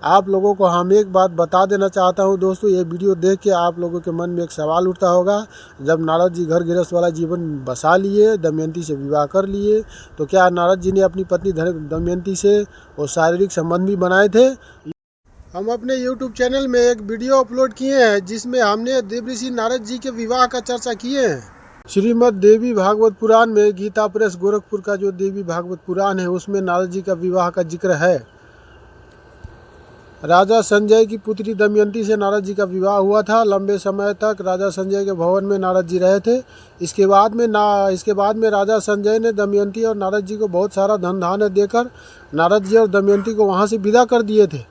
आप लोगों को हम एक बात बता देना चाहता हूं दोस्तों, ये वीडियो देख के आप लोगों के मन में एक सवाल उठता होगा, जब नारद जी घर गृहस्थ वाला जीवन बसा लिए, दमयंती से विवाह कर लिए, तो क्या नारद जी ने अपनी पत्नी दमयंती से वो शारीरिक संबंध भी बनाए थे? हम अपने YouTube चैनल में एक वीडियो अपलोड किए हैं जिसमें हमने देवऋषि नारद जी के विवाह का चर्चा किए हैं। श्रीमद् देवी भागवत पुराण में, गीता प्रेस गोरखपुर का जो देवी भागवत पुराण है, उसमें नारद जी का विवाह का जिक्र है। राजा संजय की पुत्री दमयंती से नारद जी का विवाह हुआ था। लंबे समय तक राजा संजय के भवन में नारद जी रहे थे। इसके बाद में राजा संजय ने दमयंती और नारद जी को बहुत सारा धन धान्य देकर नारद जी और दमयंती को वहाँ से विदा कर दिए थे।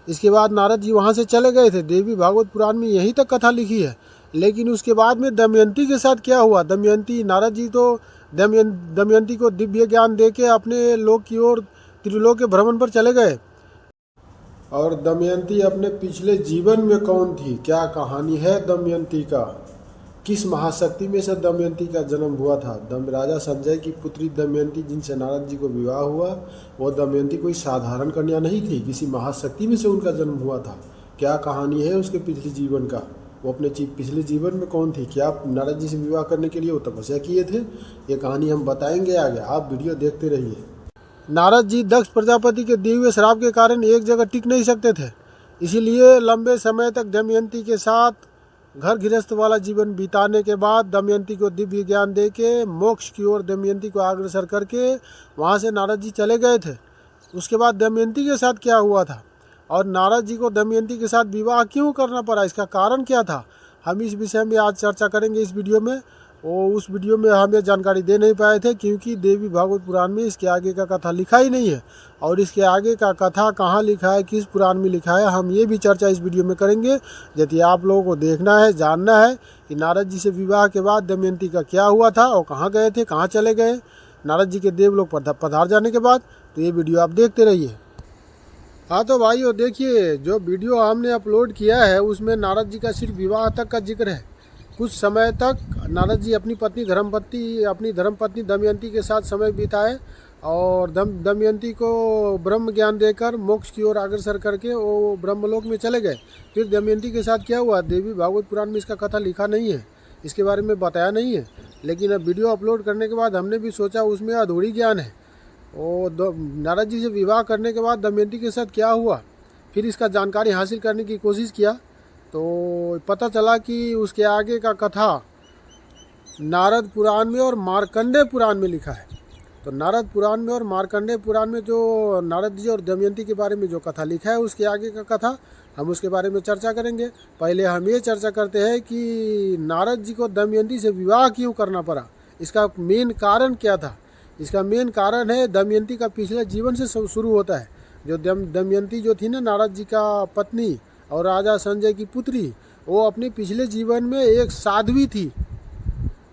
इसके बाद नारद जी वहाँ से चले गए थे। देवी भागवत पुराण में यहीं तक कथा लिखी है। लेकिन उसके बाद में दमयंती के साथ क्या हुआ? नारद जी तो दमयंती को दिव्य ज्ञान देके अपने लोक की ओर त्रिलोक के भ्रमण पर चले गए। और दमयंती अपने पिछले जीवन में कौन थी, क्या कहानी है दमयंती का, किस महाशक्ति में से दमयंती का जन्म हुआ था? राजा संजय की पुत्री दमयंती जिनसे नारद जी को विवाह हुआ, वो दमयंती कोई साधारण कन्या नहीं थी, किसी महाशक्ति में से उनका जन्म हुआ था। क्या कहानी है उसके पिछले जीवन का, वो अपने पिछले जीवन में कौन थी, क्या नारद जी से विवाह करने के लिए वो तपस्या किए थे? ये कहानी हम बताएंगे आगे, आप वीडियो देखते रहिए। नारद जी दक्ष प्रजापति के दिए हुए श्राप के कारण एक जगह टिक नहीं सकते थे, इसीलिए लंबे समय तक दमयंती के साथ घर गृहस्थ वाला जीवन बिताने के बाद दमयंती को दिव्य ज्ञान देके मोक्ष की ओर दमयंती को अग्रसर करके वहाँ से नारद जी चले गए थे। उसके बाद दमयंती के साथ क्या हुआ था और नारद जी को दमयंती के साथ विवाह क्यों करना पड़ा, इसका कारण क्या था, हम इस विषय में आज चर्चा करेंगे इस वीडियो में। उस वीडियो में हम ये जानकारी दे नहीं पाए थे क्योंकि देवी भागवत पुराण में इसके आगे का कथा लिखा ही नहीं है, और इसके आगे का कथा कहाँ लिखा है, किस पुराण में लिखा है, हम ये भी चर्चा इस वीडियो में करेंगे। यदि आप लोगों को देखना है, जानना है कि नारद जी से विवाह के बाद दमयंती का क्या हुआ था और कहाँ गए थे, कहाँ चले गए नारद जी के देवलोक पधार जाने के बाद, तो ये वीडियो आप देखते रहिए। हाँ तो भाइयों देखिए, जो वीडियो हमने अपलोड किया है उसमें नारद जी का सिर्फ विवाह तक का जिक्र है। कुछ समय तक नारद जी अपनी धर्मपत्नी दमयंती के साथ समय बिताए और दमयंती को ब्रह्म ज्ञान देकर मोक्ष की ओर अग्रसर करके वो ब्रह्मलोक में चले गए। फिर दमयंती के साथ क्या हुआ, देवी भागवत पुराण में इसका कथा लिखा नहीं है, इसके बारे में बताया नहीं है। लेकिन अब वीडियो अपलोड करने के बाद हमने भी सोचा उसमें अधूरी ज्ञान है। और नारद जी से विवाह करने के बाद दमयंती के साथ क्या हुआ, फिर इसका जानकारी हासिल करने की कोशिश किया तो पता चला कि उसके आगे का कथा नारद पुराण में और मार्कंडेय पुराण में लिखा है। तो नारद पुराण में और मार्कंडेय पुराण में जो नारद जी और दमयंती के बारे में जो कथा लिखा है, उसके आगे का कथा हम उसके बारे में चर्चा करेंगे। पहले हम ये चर्चा करते हैं कि नारद जी को दमयंती से विवाह क्यों करना पड़ा, इसका मेन कारण क्या था। इसका मेन कारण है दमयंती का पिछले जीवन से शुरू होता है। जो दमयंती जो थी ना, नारद जी का पत्नी और राजा संजय की पुत्री, वो अपने पिछले जीवन में एक साध्वी थी।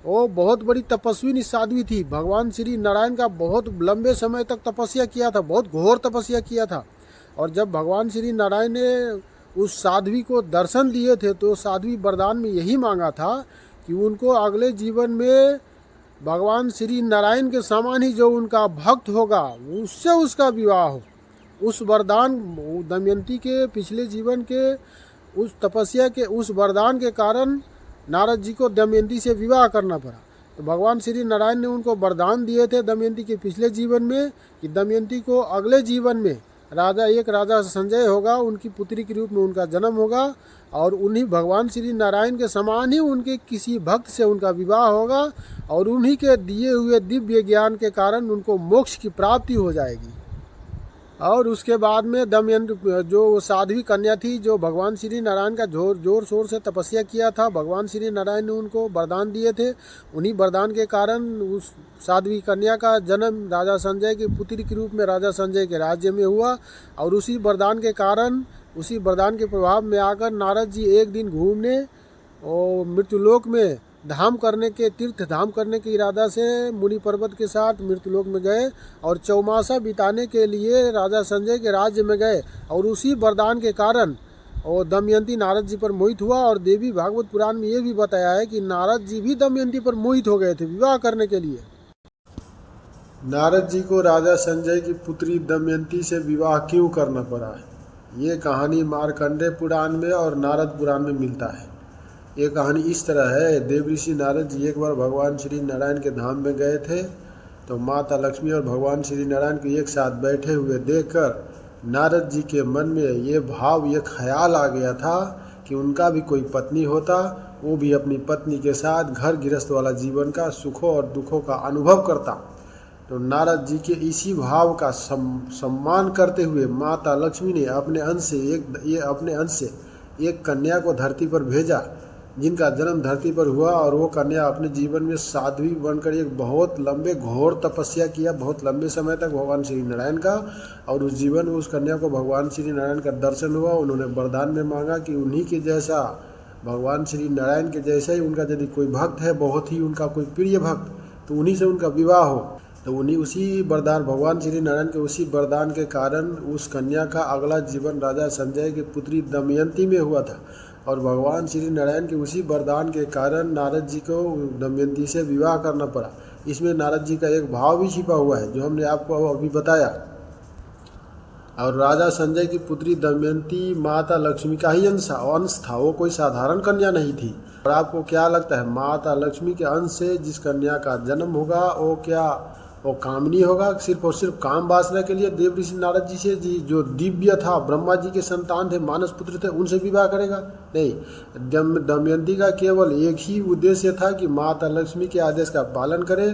वो बहुत बड़ी तपस्विनी साध्वी थी। भगवान श्री नारायण का बहुत लंबे समय तक तपस्या किया था, बहुत घोर तपस्या किया था। और जब भगवान श्री नारायण ने उस साध्वी को दर्शन दिए थे तो साध्वी वरदान में यही मांगा था कि उनको अगले जीवन में भगवान श्री नारायण के समान ही जो उनका भक्त होगा उससे उसका विवाह हो। उस वरदान, दमयंती के पिछले जीवन के उस तपस्या के उस वरदान के कारण नारद जी को दमयंती से विवाह करना पड़ा। तो भगवान श्री नारायण ने उनको वरदान दिए थे दमयंती के पिछले जीवन में कि दमयंती को अगले जीवन में राजा संजय होगा, उनकी पुत्री के रूप में उनका जन्म होगा और उन्हीं भगवान श्री नारायण के समान ही उनके किसी भक्त से उनका विवाह होगा और उन्हीं के दिए हुए दिव्य ज्ञान के कारण उनको मोक्ष की प्राप्ति हो जाएगी। और उसके बाद में दमयंती जो साध्वी कन्या थी, जो भगवान श्री नारायण का जोर शोर से तपस्या किया था, भगवान श्री नारायण ने उनको वरदान दिए थे। उन्हीं वरदान के कारण उस साध्वी कन्या का जन्म राजा संजय की पुत्री के रूप में राजा संजय के राज्य में हुआ। और उसी वरदान के कारण, उसी वरदान के प्रभाव में आकर नारद जी एक दिन घूमने और मृत्युलोक में तीर्थ धाम करने के इरादा से मुनि पर्वत के साथ मृत्युलोक में गए और चौमासा बिताने के लिए राजा संजय के राज्य में गए। और उसी वरदान के कारण और दमयंती नारद जी पर मोहित हुआ। और देवी भागवत पुराण में ये भी बताया है कि नारद जी भी दमयंती पर मोहित हो गए थे विवाह करने के लिए। नारद जी को राजा संजय की पुत्री दमयंती से विवाह क्यों करना पड़ा है? ये कहानी मार्कंडेय पुराण में और नारद पुराण में मिलता है। ये कहानी इस तरह है। देवऋषि नारद जी एक बार भगवान श्री नारायण के धाम में गए थे, तो माता लक्ष्मी और भगवान श्री नारायण को एक साथ बैठे हुए देखकर नारद जी के मन में ये भाव, ये ख्याल आ गया था कि उनका भी कोई पत्नी होता, वो भी अपनी पत्नी के साथ घर गृहस्थ वाला जीवन का सुखों और दुखों का अनुभव करता। तो नारद जी के इसी भाव का सम्मान करते हुए माता लक्ष्मी ने अपने अंश से एक कन्या को धरती पर भेजा, जिनका जन्म धरती पर हुआ। और वो कन्या अपने जीवन में साध्वी बनकर एक बहुत लंबे घोर तपस्या किया, बहुत लंबे समय तक भगवान श्री नारायण का। और उस जीवन में उस कन्या को भगवान श्री नारायण का दर्शन हुआ। उन्होंने वरदान में मांगा कि उन्हीं के जैसा, भगवान श्री नारायण के जैसा ही उनका यदि कोई भक्त है, बहुत ही उनका कोई प्रिय भक्त, तो उन्हीं से उनका विवाह हो। तो उसी वरदान, भगवान श्री नारायण के उसी वरदान के कारण उस कन्या का अगला जीवन राजा संजय की पुत्री दमयंती में हुआ था। और भगवान श्री नारायण के उसी वरदान के कारण नारद जी को दमयंती से विवाह करना पड़ा। इसमें नारद जी का एक भाव भी छिपा हुआ है, जो हमने आपको अभी बताया। और राजा संजय की पुत्री दमयंती माता लक्ष्मी का ही अंश था, वो कोई साधारण कन्या नहीं थी। और आपको क्या लगता है, माता लक्ष्मी के अंश से जिस कन्या का जन्म होगा वो कामनी होगा? सिर्फ और सिर्फ काम वासना के लिए देवऋषि नारद जी से जो दिव्य था, ब्रह्मा जी के संतान थे, मानस पुत्र थे, उनसे विवाह करेगा? नहीं। दमयंती का केवल एक ही उद्देश्य था कि माता लक्ष्मी के आदेश का पालन करे,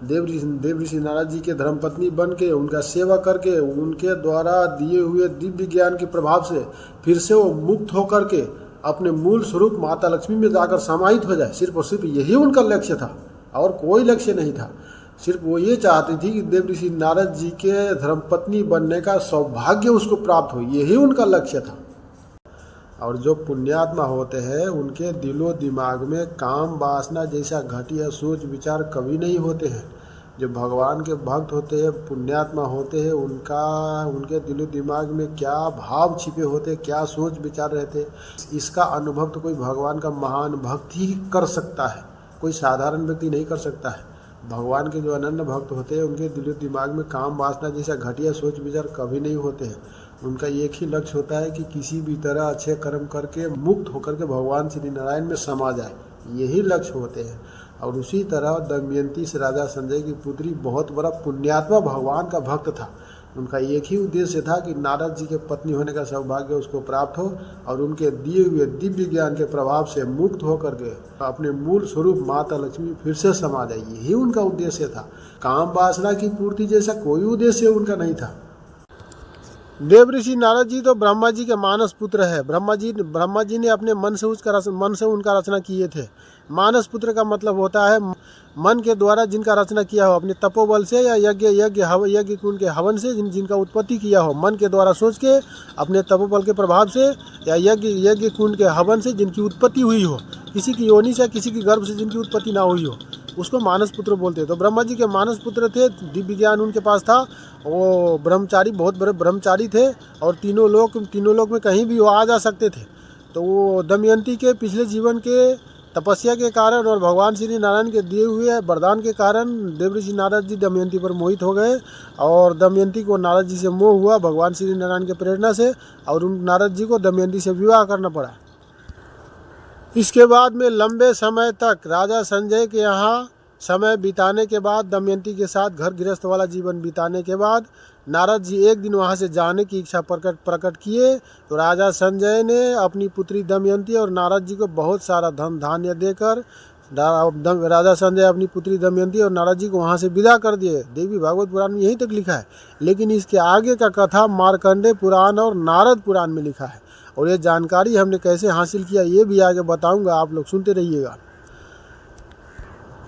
देवऋषि नारद जी के धर्मपत्नी बन के उनका सेवा करके उनके द्वारा दिए हुए दिव्य ज्ञान के प्रभाव से फिर से वो मुक्त होकर के अपने मूल स्वरूप माता लक्ष्मी में जाकर समाहित हो जाए। सिर्फ और सिर्फ यही उनका लक्ष्य था, और कोई लक्ष्य नहीं था। सिर्फ वो ये चाहती थी कि देवऋषि नारद जी के धर्मपत्नी बनने का सौभाग्य उसको प्राप्त हो, यही उनका लक्ष्य था। और जो पुण्यात्मा होते हैं उनके दिलो दिमाग में काम वासना जैसा घटिया सोच विचार कभी नहीं होते हैं। जो भगवान के भक्त होते हैं, पुण्यात्मा होते हैं, उनके दिलो दिमाग में क्या भाव छिपे होते, क्या सोच विचार रहते, इसका अनुभव तो कोई भगवान का महान भक्त ही कर सकता है, कोई साधारण व्यक्ति नहीं कर सकता है। भगवान के जो अनन्य भक्त होते हैं उनके दिलो दिमाग में काम वासना जैसा घटिया सोच विचार कभी नहीं होते हैं। उनका एक ही लक्ष्य होता है कि किसी भी तरह अच्छे कर्म करके मुक्त होकर के भगवान श्री नारायण में समा जाए, यही लक्ष्य होते हैं। और उसी तरह दमयंती से राजा संजय की पुत्री बहुत बड़ा पुण्यात्मा भगवान का भक्त था। उनका एक ही उद्देश्य था कि नारद जी के पत्नी होने का सौभाग्य उसको प्राप्त हो और उनके दिए हुए दिव्य ज्ञान के प्रभाव से मुक्त होकर के अपने मूल स्वरूप माता लक्ष्मी फिर से समा जाए, यही उनका उद्देश्य था। काम वासना की पूर्ति जैसा कोई उद्देश्य उनका नहीं था। देवऋषि नारद जी तो ब्रह्मा जी के मानस पुत्र है। ब्रह्मा जी ने अपने मन से उनका रचना किए थे। मानस पुत्र का मतलब होता है मन के द्वारा जिनका रचना किया हो, अपने तपोबल से या यज्ञ कुंड के हवन से जिनका उत्पत्ति किया हो, मन के द्वारा सोच के अपने तपोबल के प्रभाव से या यज्ञ कुंड के हवन से जिनकी उत्पत्ति हुई हो, किसी की योनि से किसी की गर्भ से जिनकी उत्पत्ति ना हुई हो, उसको मानस पुत्र बोलते हैं। तो ब्रह्मा जी के मानस पुत्र थे, दिव्य ज्ञान उनके पास था, वो ब्रह्मचारी, बहुत बड़े ब्रह्मचारी थे और तीनों लोक में कहीं भी वो आ जा सकते थे। तो वो दमयंती के पिछले जीवन के तपस्या के कारण और भगवान श्री नारायण के दिए हुए वरदान के कारण देवऋषि नारद जी दमयंती पर मोहित हो गए और दमयंती को नारद जी से मोह हुआ भगवान श्री नारायण के प्रेरणा से, और उन नारद जी को दमयंती से विवाह करना पड़ा। इसके बाद में लंबे समय तक राजा संजय के यहाँ समय बिताने के बाद, दमयंती के साथ घर गृहस्थ वाला जीवन बिताने के बाद नारद जी एक दिन वहाँ से जाने की इच्छा प्रकट किए। तो राजा संजय ने अपनी पुत्री दमयंती और नारद जी को बहुत सारा धन धान्य देकर राजा संजय अपनी पुत्री दमयंती और नारद जी को वहाँ से विदा कर दिए। देवी भागवत पुराण में यहीं तक लिखा है, लेकिन इसके आगे का कथा मार्कंडेय पुराण और नारद पुराण में लिखा है। और ये जानकारी हमने कैसे हासिल किया ये भी आगे बताऊंगा, आप लोग सुनते रहिएगा।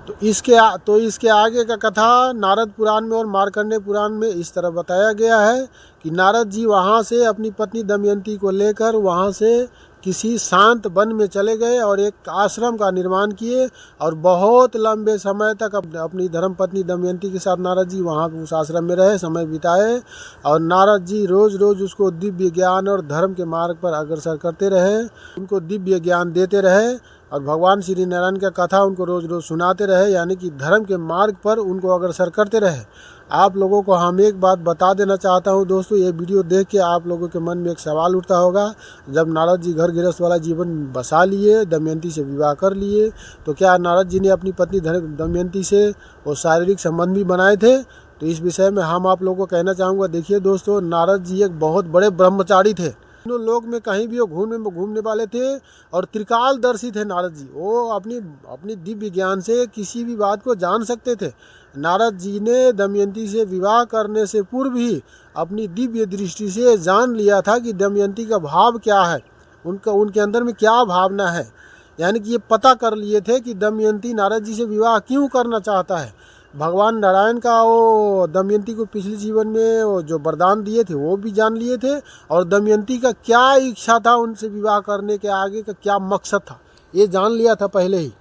तो इसके आगे का कथा नारद पुराण में और मार्कंडेय पुराण में इस तरह बताया गया है कि नारद जी वहाँ से अपनी पत्नी दमयंती को लेकर वहाँ से किसी शांत वन में चले गए और एक आश्रम का निर्माण किए और बहुत लंबे समय तक अपनी धर्मपत्नी दमयंती के साथ नारद जी वहाँ उस आश्रम में रहे, समय बिताए। और नारद जी रोज़ रोज़ उसको दिव्य ज्ञान और धर्म के मार्ग पर अग्रसर करते रहे, उनको दिव्य ज्ञान देते रहे और भगवान श्री नारायण का कथा उनको रोज़ रोज़ सुनाते रहे, यानी कि धर्म के मार्ग पर उनको अग्रसर करते रहे। आप लोगों को हम एक बात बता देना चाहता हूँ दोस्तों, ये वीडियो देख के आप लोगों के मन में एक सवाल उठता होगा, जब नारद जी घर गृहस्थ वाला जीवन बसा लिए, दमयंती से विवाह कर लिए, तो क्या नारद जी ने अपनी पत्नी दमयंती से वो शारीरिक संबंध भी बनाए थे? तो इस विषय में हम आप लोगों को कहना चाहूँगा, देखिए दोस्तों, नारद जी एक बहुत बड़े ब्रह्मचारी थे। तीनों लोग में कहीं भी वो घूमने वाले थे और त्रिकालदर्शी थे नारद जी। वो अपनी दिव्य ज्ञान से किसी भी बात को जान सकते थे। नारद जी ने दमयंती से विवाह करने से पूर्व ही अपनी दिव्य दृष्टि से जान लिया था कि दमयंती का भाव क्या है, उनके अंदर में क्या भावना है। यानी कि ये पता कर लिए थे कि दमयंती नारद जी से विवाह क्यों करना चाहता है। भगवान नारायण का वो दमयंती को पिछले जीवन में वो जो वरदान दिए थे वो भी जान लिए थे, और दमयंती का क्या इच्छा था, उनसे विवाह करने के आगे का क्या मकसद था, ये जान लिया था पहले ही।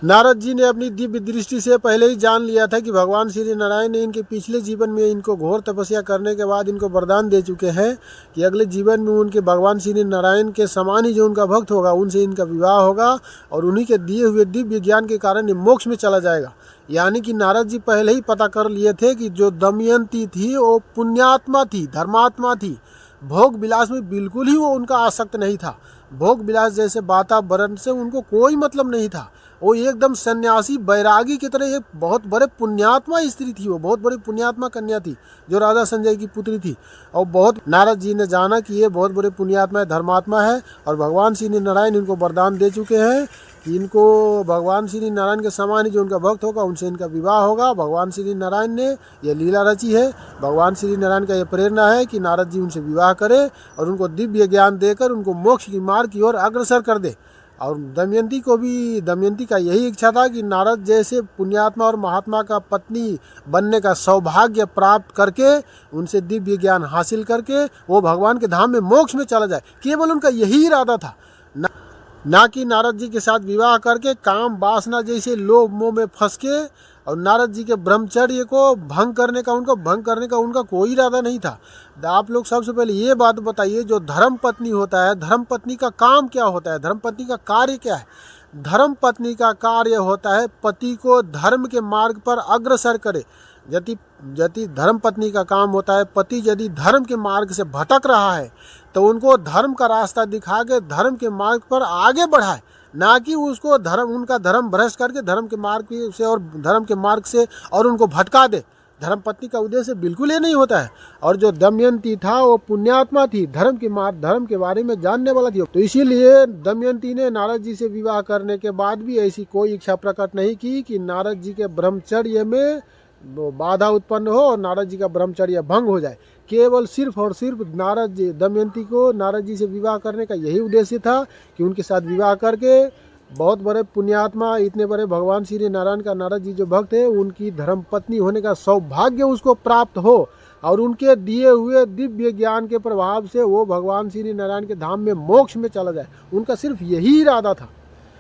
नारद जी ने अपनी दिव्य दृष्टि से पहले ही जान लिया था कि भगवान श्री नारायण ने इनके पिछले जीवन में इनको घोर तपस्या करने के बाद इनको वरदान दे चुके हैं कि अगले जीवन में उनके भगवान श्री नारायण के समान ही जो उनका भक्त होगा उनसे इनका विवाह होगा, और उन्हीं के दिए हुए दिव्य ज्ञान के कारण ये मोक्ष में चला जाएगा। यानी कि नारद जी पहले ही पता कर लिए थे कि जो दमयंती थी वो पुण्यात्मा थी, धर्मात्मा थी। भोग विलास में बिल्कुल ही वो उनका आसक्त नहीं था। भोग विलास जैसे वातावरण से उनको कोई मतलब नहीं था। वो एकदम सन्यासी बैरागी की तरह एक बहुत बड़े पुण्यात्मा स्त्री थी। वो बहुत बड़ी पुण्यात्मा कन्या थी जो राजा संजय की पुत्री थी। और बहुत नारद जी ने जाना कि ये बहुत बड़े पुण्यात्मा है, धर्मात्मा है, और भगवान श्री नारायण इनको वरदान दे चुके हैं कि इनको भगवान श्री नारायण के समान ही जो उनका भक्त होगा उनसे इनका विवाह होगा। भगवान श्री नारायण ने यह लीला रची है। भगवान श्री नारायण का यह प्रेरणा है कि नारद जी उनसे विवाह करें और उनको दिव्य ज्ञान देकर उनको मोक्ष की मार्ग की ओर अग्रसर कर दे। और दमयंती का यही इच्छा था कि नारद जैसे पुण्यात्मा और महात्मा का पत्नी बनने का सौभाग्य प्राप्त करके उनसे दिव्य ज्ञान हासिल करके वो भगवान के धाम में मोक्ष में चला जाए। केवल उनका यही इरादा था, ना कि नारद जी के साथ विवाह करके काम वासना जैसे लोभ मोह में फंस के और नारद जी के ब्रह्मचर्य को भंग करने का उनका कोई इरादा नहीं था। आप लोग सबसे पहले ये बात बताइए, जो धर्म पत्नी होता है, धर्म पत्नी का काम क्या होता है, धर्म पत्नी का कार्य क्या है? धर्म पत्नी का कार्य होता है पति को धर्म के मार्ग पर अग्रसर करे। यदि धर्म पत्नी का काम होता है पति यदि धर्म के मार्ग से भटक रहा है तो उनको धर्म का रास्ता दिखा के धर्म के मार्ग पर आगे बढ़ाए, ना कि उसको उनका धर्म भ्रष्ट करके धर्म के मार्ग से और उनको भटका दे। धर्म पत्नी का उद्देश्य बिल्कुल ये नहीं होता है। और जो दमयंती था वो पुण्यात्मा थी, धर्म के बारे में जानने वाला थी। तो इसीलिए दमयंती ने नारद जी से विवाह करने के बाद भी ऐसी कोई इच्छा प्रकट नहीं की कि नारद जी के ब्रह्मचर्य में बाधा उत्पन्न हो और नारद जी का ब्रह्मचर्य भंग हो जाए। केवल सिर्फ और सिर्फ दमयंती को नारद जी से विवाह करने का यही उद्देश्य था कि उनके साथ विवाह करके बहुत बड़े पुण्यात्मा, इतने बड़े भगवान श्री नारायण का नारद जी जो भक्त है उनकी धर्म पत्नी होने का सौभाग्य उसको प्राप्त हो, और उनके दिए हुए दिव्य ज्ञान के प्रभाव से वो भगवान श्री नारायण के धाम में मोक्ष में चला जाए। उनका सिर्फ यही इरादा था।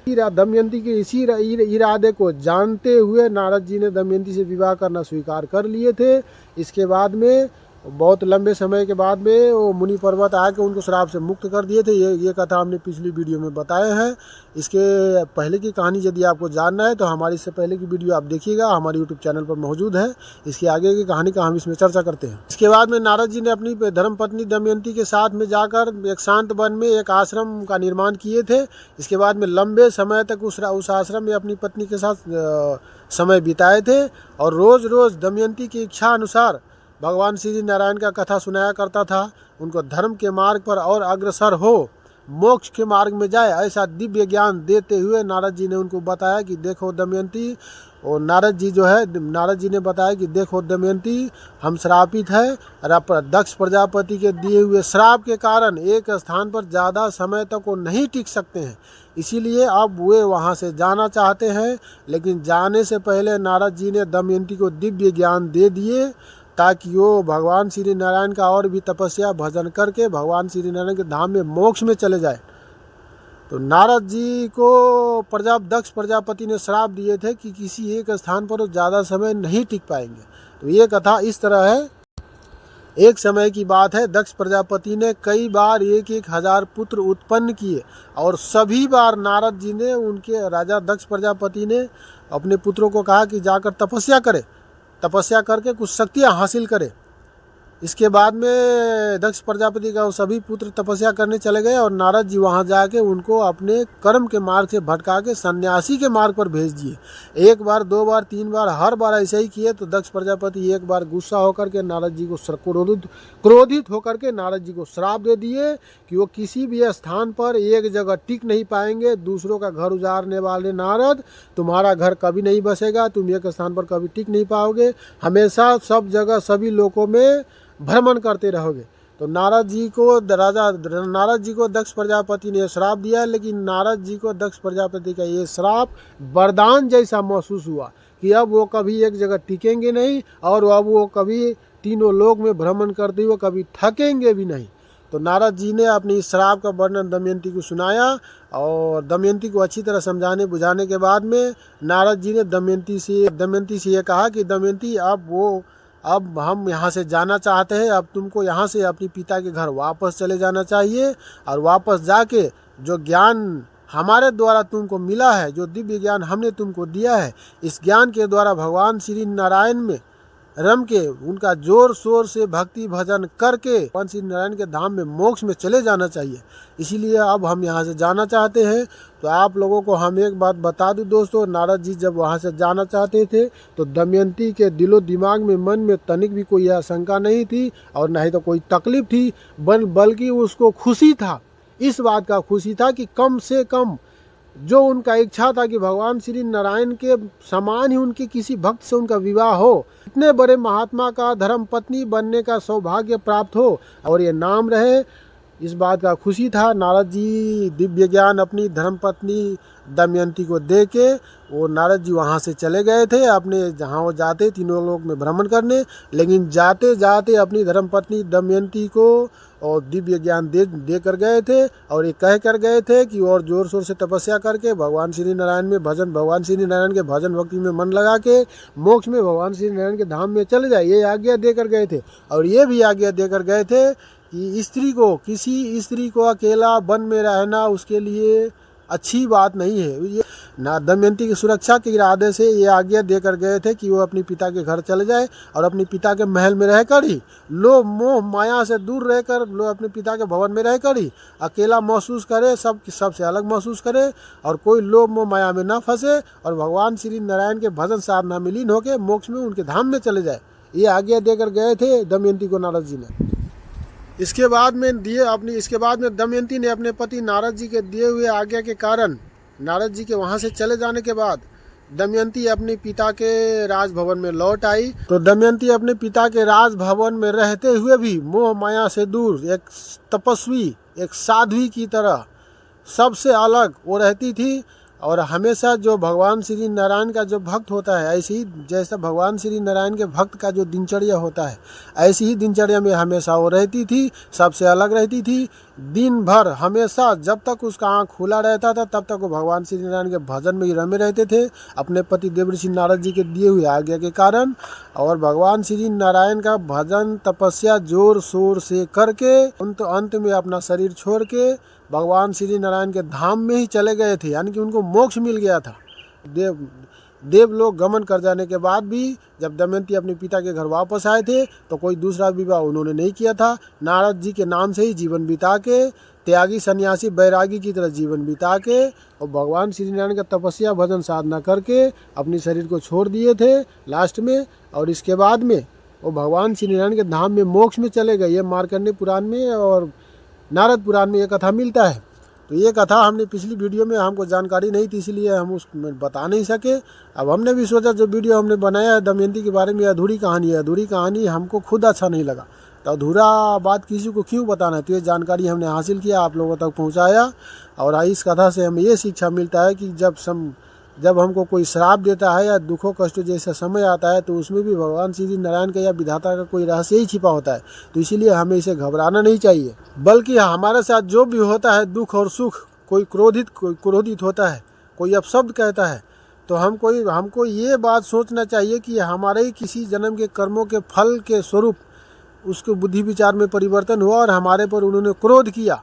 दमयंती के इसी इरादे को जानते हुए नारद जी ने दमयंती से विवाह करना स्वीकार कर लिए थे। इसके बाद में बहुत लंबे समय के बाद में वो मुनि पर्वत आके उनको श्राप से मुक्त कर दिए थे। ये कथा हमने पिछली वीडियो में बताए हैं। इसके पहले की कहानी यदि आपको जानना है तो हमारी इससे पहले की वीडियो आप देखिएगा, हमारे यूट्यूब चैनल पर मौजूद है। इसकी आगे की कहानी का हम इसमें चर्चा करते हैं। इसके बाद में नारद जी ने अपनी धर्मपत्नी दमयंती के साथ में जाकर एक शांत वन में एक आश्रम का निर्माण किए थे। इसके बाद में लंबे समय तक उस आश्रम में अपनी पत्नी के साथ समय बिताए थे, और रोज़ रोज़ दमयंती की इच्छा अनुसार भगवान श्री नारायण का कथा सुनाया करता था। उनको धर्म के मार्ग पर और अग्रसर हो, मोक्ष के मार्ग में जाए, ऐसा दिव्य ज्ञान देते हुए नारद जी ने उनको बताया कि देखो दमयंती, और नारद जी ने बताया कि देखो दमयंती, हम श्रापित है और दक्ष प्रजापति के दिए हुए श्राप के कारण एक स्थान पर ज़्यादा समय तक वो नहीं टिक सकते हैं। इसीलिए अब वे वहाँ से जाना चाहते हैं, लेकिन जाने से पहले नारद जी ने दमयंती को दिव्य ज्ञान दे दिए ताकि वो भगवान श्री नारायण का और भी तपस्या भजन करके भगवान श्री नारायण के धाम में मोक्ष में चले जाए। तो नारद जी को दक्ष प्रजापति ने श्राप दिए थे कि किसी एक स्थान पर वो ज़्यादा समय नहीं टिक पाएंगे। तो ये कथा इस तरह है। एक समय की बात है, दक्ष प्रजापति ने कई बार 1,000 पुत्र उत्पन्न किए, और सभी बार नारद जी ने राजा दक्ष प्रजापति ने अपने पुत्रों को कहा कि जाकर तपस्या करे। तपस्या करके कुछ शक्तियाँ हासिल करे। इसके बाद में दक्ष प्रजापति का सभी पुत्र तपस्या करने चले गए और नारद जी वहाँ जाके उनको अपने कर्म के मार्ग से भटका के सन्यासी के मार्ग पर भेज दिए। 1 बार 2 बार 3 बार हर बार ऐसे ही किए तो दक्ष प्रजापति एक बार गुस्सा होकर के नारद जी को क्रोधित होकर के नारद जी को श्राप दे दिए कि वो किसी भी स्थान पर एक जगह टिक नहीं पाएंगे। दूसरों का घर उजाड़ने वाले नारद, तुम्हारा घर कभी नहीं बसेगा, तुम एक स्थान पर कभी टिक नहीं पाओगे, हमेशा सब जगह सभी लोगों में भ्रमण करते रहोगे। तो नारद जी को दक्ष प्रजापति ने श्राप दिया, लेकिन नारद जी को दक्ष प्रजापति का ये श्राप वरदान जैसा महसूस हुआ कि अब वो कभी एक जगह टिकेंगे नहीं और अब वो कभी तीनों लोक में भ्रमण करते हुए कभी थकेंगे भी नहीं। तो नारद जी ने अपनी श्राप का वर्णन दमयंती को सुनाया और दमयंती को अच्छी तरह समझाने बुझाने के बाद में नारद जी ने दमयंती से ये कहा कि दमयंती अब हम यहाँ से जाना चाहते हैं, अब तुमको यहाँ से अपने पिता के घर वापस चले जाना चाहिए और वापस जाके जो ज्ञान हमारे द्वारा तुमको मिला है, जो दिव्य ज्ञान हमने तुमको दिया है, इस ज्ञान के द्वारा भगवान श्री नारायण में रम के उनका जोर शोर से भक्ति भजन करके भगवान श्री नारायण के धाम में मोक्ष में चले जाना चाहिए। इसीलिए अब हम यहाँ से जाना चाहते हैं। तो आप लोगों को हम एक बात बता दूं दोस्तों, नारद जी जब वहाँ से जाना चाहते थे तो दमयंती के दिलो दिमाग में मन में तनिक भी कोई आशंका नहीं थी और न ही तो कोई तकलीफ थी, बल्कि उसको खुशी था, इस बात का खुशी था कि कम से कम जो उनका इच्छा था कि भगवान श्री नारायण के समान ही उनके किसी भक्त से उनका विवाह हो, इतने बड़े महात्मा का धर्म पत्नी बनने का सौभाग्य प्राप्त हो और ये नाम रहे, इस बात का खुशी था। नारद जी दिव्य ज्ञान अपनी धर्मपत्नी दमयंती को दे के वो नारद जी वहाँ से चले गए थे अपने जहाँ वो जाते तीनों लोक में भ्रमण करने, लेकिन जाते जाते अपनी धर्मपत्नी दमयंती को और दिव्य ज्ञान दे कर गए थे और ये कह कर गए थे कि और जोर शोर से तपस्या करके भगवान श्री नारायण के भजन भक्ति में मन लगा के मोक्ष में भगवान श्री नारायण के धाम में चले जाए, ये आज्ञा दे कर गए थे। और ये भी आज्ञा दे कर गए थे कि किसी स्त्री को अकेला वन में रहना उसके लिए अच्छी बात नहीं है। ये ना दमयंती की सुरक्षा के इरादे से ये आज्ञा देकर गए थे कि वो अपने पिता के घर चले जाए और अपने पिता के महल में रहकर ही लोभ मोह माया से दूर रहकर अपने पिता के भवन में रहकर ही अकेला महसूस करे, सबसे अलग महसूस करे और कोई लोभ मोह माया में ना फंसे और भगवान श्री नारायण के भजन साधना में लीन होकर मोक्ष में उनके धाम में चले जाए। ये आज्ञा देकर गए थे दमयंती को नारद जी ने। इसके बाद में दमयंती ने अपने पति नारद जी के दिए हुए आज्ञा के कारण नारद जी के वहाँ से चले जाने के बाद दमयंती अपने पिता के राजभवन में लौट आई। तो दमयंती अपने पिता के राजभवन में रहते हुए भी मोह माया से दूर एक तपस्वी, एक साध्वी की तरह सबसे अलग वो रहती थी और हमेशा जो भगवान श्री नारायण का जो भक्त होता है, ऐसे ही जैसा भगवान श्री नारायण के भक्त का जो दिनचर्या होता है, ऐसी ही दिनचर्या में हमेशा वो रहती थी, सबसे अलग रहती थी। दिन भर हमेशा जब तक उसका आँख खुला रहता था तब तक वो भगवान श्री नारायण के भजन में ही रमे रहते थे अपने पति देवर्षि नारद जी के दिए हुए आज्ञा के कारण। और भगवान श्री नारायण का भजन तपस्या जोर शोर से करके अंत में अपना शरीर छोड़ के भगवान श्री नारायण के धाम में ही चले गए थे, यानी कि उनको मोक्ष मिल गया था। देवलोक गमन कर जाने के बाद भी जब दमयंती अपने पिता के घर वापस आए थे तो कोई दूसरा विवाह उन्होंने नहीं किया था। नारद जी के नाम से ही जीवन बिता के त्यागी सन्यासी बैरागी की तरह जीवन बिता के और भगवान श्री नारायण का तपस्या भजन साधना करके अपने शरीर को छोड़ दिए थे लास्ट में। और इसके बाद में वो भगवान श्री नारायण के धाम में मोक्ष में चले गए। ये मार्कंडेय पुराण में और नारद पुराण में ये कथा मिलता है। तो ये कथा हमने पिछली वीडियो में हमको जानकारी नहीं थी, इसलिए हम उसमें बता नहीं सके। अब हमने भी सोचा जो वीडियो हमने बनाया है दमयंती के बारे में अधूरी कहानी है, अधूरी कहानी हमको खुद अच्छा नहीं लगा तो अधूरा बात किसी को क्यों बताना है। तो ये जानकारी हमने हासिल किया, आप लोगों तक पहुँचाया। और इस कथा से हमें ये शिक्षा मिलता है कि जब हमको कोई श्राप देता है या दुखों कष्टों जैसा समय आता है तो उसमें भी भगवान श्री नारायण का या विधाता का कोई रहस्य ही छिपा होता है। तो इसीलिए हमें इसे घबराना नहीं चाहिए, बल्कि हमारे साथ जो भी होता है दुख और सुख, कोई क्रोधित होता है, कोई अपशब्द कहता है, तो हमको ये बात सोचना चाहिए कि हमारे ही किसी जन्म के कर्मों के फल के स्वरूप उसके बुद्धि विचार में परिवर्तन हुआ और हमारे पर उन्होंने क्रोध किया।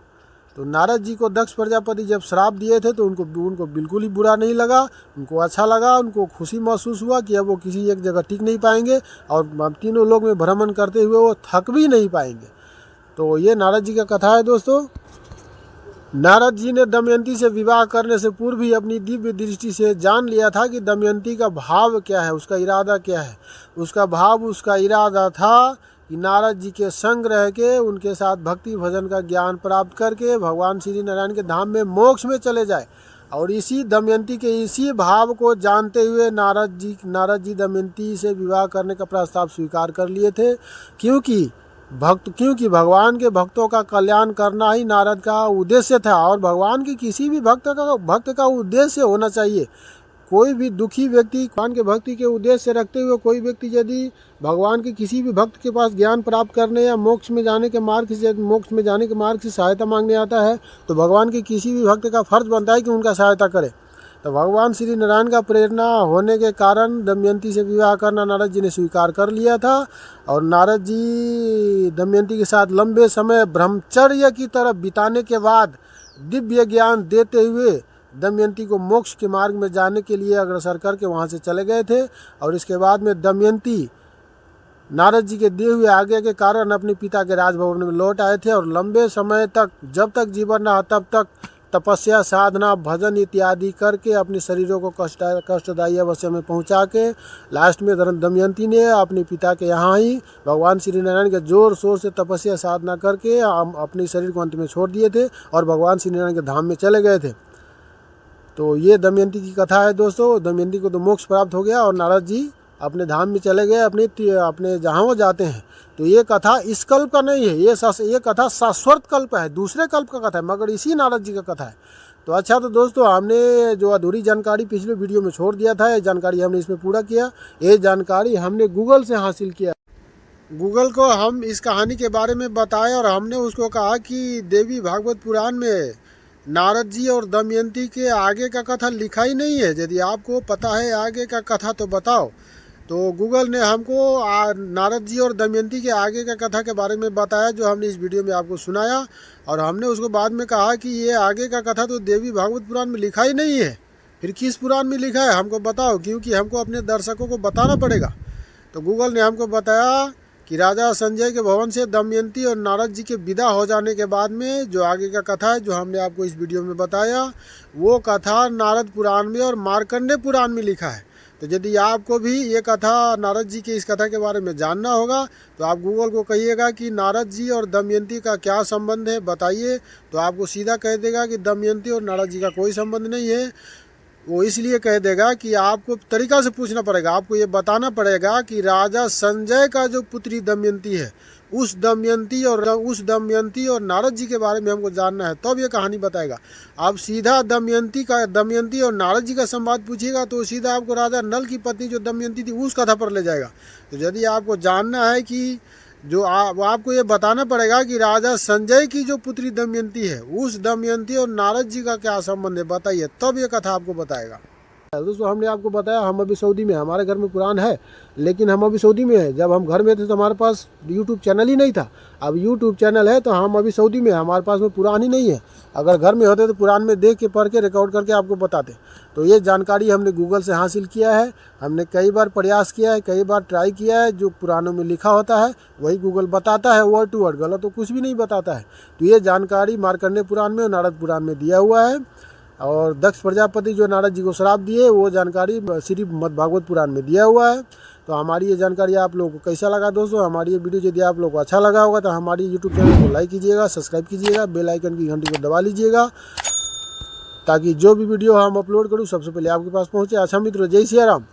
तो नारद जी को दक्ष प्रजापति जब श्राप दिए थे तो उनको बिल्कुल ही बुरा नहीं लगा, उनको अच्छा लगा, उनको खुशी महसूस हुआ कि अब वो किसी एक जगह टिक नहीं पाएंगे और तीनों लोग में भ्रमण करते हुए वो थक भी नहीं पाएंगे। तो ये नारद जी का कथा है दोस्तों। नारद जी ने दमयंती से विवाह करने से पूर्व ही अपनी दिव्य दृष्टि से जान लिया था कि दमयंती का भाव क्या है, उसका इरादा क्या है। उसका भाव, उसका इरादा था कि नारद जी के संग रह के उनके साथ भक्ति भजन का ज्ञान प्राप्त करके भगवान श्री नारायण के धाम में मोक्ष में चले जाए। और इसी दमयंती के इसी भाव को जानते हुए नारद जी दमयंती से विवाह करने का प्रस्ताव स्वीकार कर लिए थे, क्योंकि भगवान के भक्तों का कल्याण करना ही नारद का उद्देश्य था। और भगवान के किसी भी भक्त का उद्देश्य होना चाहिए। कोई भी दुखी व्यक्ति भगवान के भक्ति के उद्देश्य रखते हुए कोई व्यक्ति यदि भगवान के किसी भी भक्त के पास ज्ञान प्राप्त करने या मोक्ष में जाने के मार्ग से सहायता मांगने आता है तो भगवान के किसी भी भक्त का फर्ज बनता है कि उनका सहायता करे। तो भगवान श्री नारायण का प्रेरणा होने के कारण दमयंती से विवाह करना नारद जी ने स्वीकार कर लिया था। और नारद जी दमयंती के साथ लंबे समय ब्रह्मचर्य की तरह बिताने के बाद दिव्य ज्ञान देते हुए दमयंती को मोक्ष के मार्ग में जाने के लिए अग्रसर करके वहाँ से चले गए थे। और इसके बाद में दमयंती नारद जी के दिए हुए आज्ञा के कारण अपने पिता के राजभवन में लौट आए थे। और लंबे समय तक, जब तक जीवन रहा तब तक तपस्या, साधना, भजन इत्यादि करके अपने शरीरों को कष्टदायी अवस्था में पहुंचा के लास्ट में दमयंती ने अपने पिता के यहाँ ही भगवान श्री नारायण के जोर शोर से तपस्या साधना करके अपने शरीर को अंत में छोड़ दिए थे और भगवान श्री नारायण के धाम में चले गए थे। तो ये दमयंती की कथा है दोस्तों। दमयंती को तो मोक्ष प्राप्त हो गया और नारद जी अपने धाम में चले गए, अपने जहाँ वो जाते हैं। तो ये कथा इस कल्प का नहीं है, ये कथा शाश्वत कल्प है, दूसरे कल्प का कथा है, मगर इसी नारद जी का कथा है। तो अच्छा, तो दोस्तों हमने जो अधूरी जानकारी पिछले वीडियो में छोड़ दिया था, ये जानकारी हमने इसमें पूरा किया। ये जानकारी हमने गूगल से हासिल किया। गूगल को हम इस कहानी के बारे में बताया और हमने उसको कहा कि देवी भागवत पुराण में नारद जी और दमयंती के आगे का कथा लिखा ही नहीं है। यदि आपको पता है आगे का कथा तो बताओ। तो गूगल ने हमको नारद जी और दमयंती के आगे का कथा के बारे में बताया, जो हमने इस वीडियो में आपको सुनाया। और हमने उसको बाद में कहा कि ये आगे का कथा तो देवी भागवत पुराण में लिखा ही नहीं है, फिर किस पुराण में लिखा है हमको बताओ, क्योंकि हमको अपने दर्शकों को बताना पड़ेगा। तो गूगल ने हमको बताया कि राजा संजय के भवन से दमयंती और नारद जी के विदा हो जाने के बाद में जो आगे का कथा है, जो हमने आपको इस वीडियो में बताया, वो कथा नारद पुराण में और मार्कंडेय पुराण में लिखा है। तो यदि आपको भी ये कथा, नारद जी के इस कथा के बारे में जानना होगा तो आप गूगल को कहिएगा कि नारद जी और दमयंती का क्या संबंध है बताइए, तो आपको सीधा कह देगा कि दमयंती और नारद जी का कोई संबंध नहीं है। वो इसलिए कह देगा कि आपको तरीका से पूछना पड़ेगा, आपको ये बताना पड़ेगा कि राजा संजय का जो पुत्री दमयंती है, उस दमयंती और नारद जी के बारे में हमको जानना है, तब ये कहानी बताएगा। आप सीधा दमयंती और नारद जी का संवाद पूछिएगा तो सीधा आपको राजा नल की पत्नी जो दमयंती थी उस कथा पर ले जाएगा। तो यदि आपको जानना है कि आपको ये बताना पड़ेगा कि राजा संजय की जो पुत्री दमयंती है, उस दमयंती और नारद जी का क्या संबंध है बताइए, तब ये कथा आपको बताएगा। दोस्तों हमने आपको बताया हम अभी सऊदी में, हमारे घर में पुराण है लेकिन हम अभी सऊदी में है। जब हम घर में थे तो हमारे पास यूट्यूब चैनल ही नहीं था, अब यूट्यूब चैनल है तो हम अभी सऊदी में, हमारे पास में पुराण ही नहीं है। अगर घर में होते तो पुराण में देख के पढ़ के रिकॉर्ड करके आपको बताते। तो ये जानकारी हमने गूगल से हासिल किया है। हमने कई बार प्रयास किया है, कई बार ट्राई किया है, जो पुराणों में लिखा होता है वही गूगल बताता है, वर्ड टू वर्ड, गलत तो कुछ भी नहीं बताता है। तो ये जानकारी मार्कंडेय पुराण में और नारद पुराण में दिया हुआ है। और दक्ष प्रजापति जो नारद जी को श्राप दिए वो जानकारी श्री भागवत पुराण में दिया हुआ है। तो हमारी ये जानकारी आप लोगों को कैसा लगा दोस्तों? हमारी ये वीडियो यदि आप लोगों को अच्छा लगा होगा तो हमारी यूट्यूब चैनल को लाइक कीजिएगा, सब्सक्राइब कीजिएगा, बेल आइकन की घंटी को दबा लीजिएगा ताकि जो भी वीडियो हम अपलोड करूँ सबसे पहले आपके पास पहुँचे। अच्छा मित्रों, जय सिया राम।